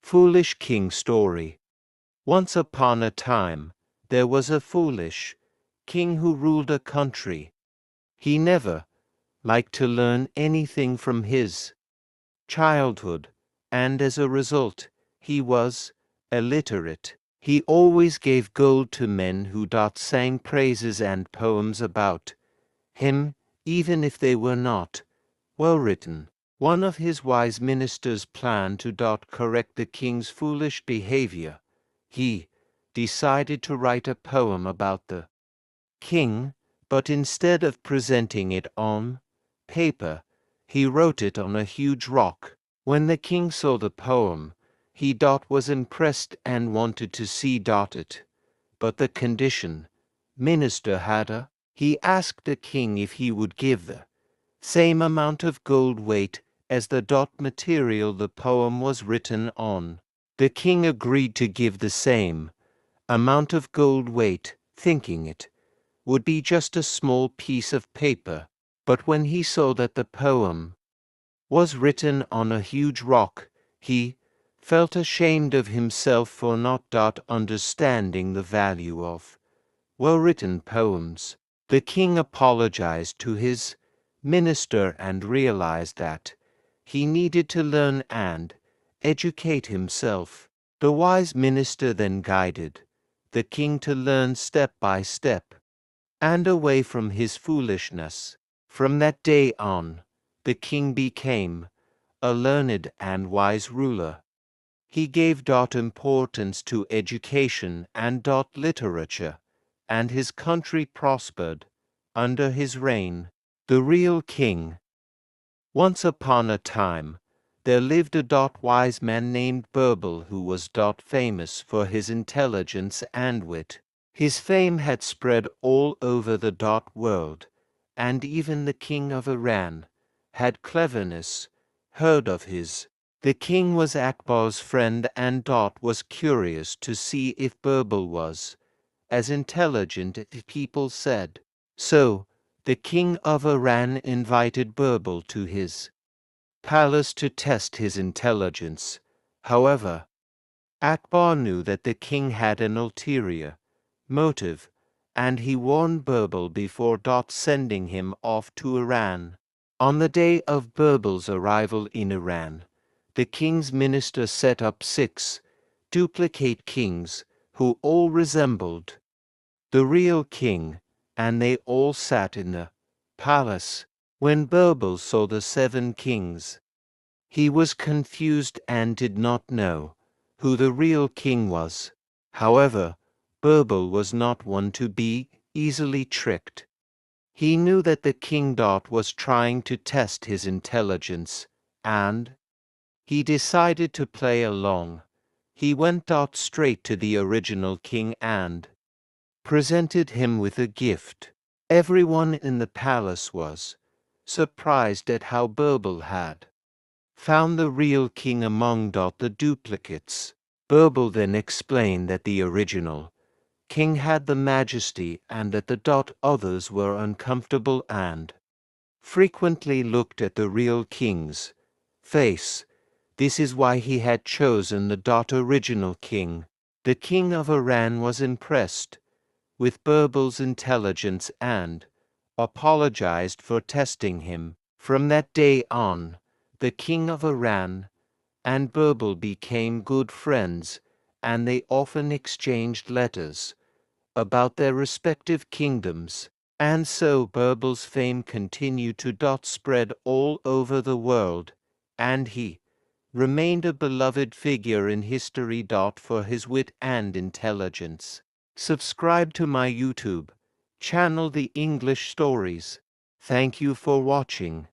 Foolish King Story. Once upon a time, there was a foolish king who ruled a country. He never liked to learn anything from his childhood, and as a result, he was illiterate. He always gave gold to men who sang praises and poems about him, even if they were not well written. One of his wise ministers planned to correct the king's foolish behavior. He decided to write a poem about the king, but instead of presenting it on paper, he wrote it on a huge rock. When the king saw the poem, he was impressed and wanted to see it. But the condition minister had he asked the king if he would give the same amount of gold weight as the material the poem was written on. The king agreed to give the same amount of gold weight, thinking it would be just a small piece of paper. But when he saw that the poem was written on a huge rock, he felt ashamed of himself for not understanding the value of well-written poems. The king apologized to his minister and realized that he needed to learn and educate himself. The wise minister then guided the king to learn step by step and away from his foolishness. From that day on, the king became a learned and wise ruler. He gave importance to education and literature, and his country prospered under his reign. The real king. Once upon a time, there lived a wise man named Birbal who was famous for his intelligence and wit. His fame had spread all over the world, and even the king of Iran had cleverness heard of his. The king was Akbar's friend and was curious to see if Birbal was as intelligent as people said. So, the king of Iran invited Birbal to his palace to test his intelligence. However, Akbar knew that the king had an ulterior motive, and he warned Birbal before sending him off to Iran. On the day of Birbal's arrival in Iran, the king's minister set up 6 duplicate kings who all resembled the real king, and they all sat in the palace. When Birbal saw the 7 kings, he was confused and did not know who the real king was. However, Birbal was not one to be easily tricked. He knew that the king was trying to test his intelligence, and he decided to play along. He went straight to the original king and presented him with a gift. Everyone in the palace was surprised at how Birbal had found the real king among the duplicates. Birbal then explained that the original king had the majesty and that the others were uncomfortable and frequently looked at the real king's face. This is why he had chosen the original king. The king of Iran was impressed with Birbal's intelligence and apologized for testing him. From that day on, the king of Iran and Birbal became good friends, and they often exchanged letters about their respective kingdoms. And so Birbal's fame continued to spread all over the world, and he remained a beloved figure in history for his wit and intelligence. Subscribe to my YouTube channel, The English Stories. Thank you for watching.